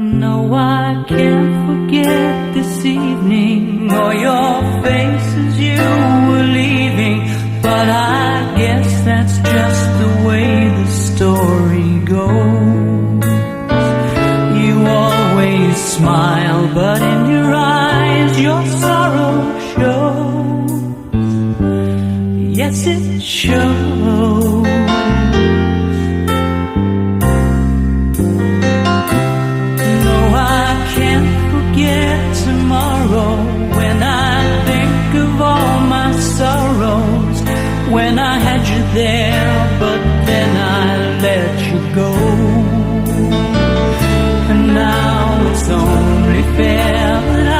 No, I can't forget this evening or your face as you were leaving, but I guess that's just the way the story goes. You always smile, but in your eyes your sorrow shows. Yes, it shows. Tomorrow, when I think of all my sorrows, when I had you there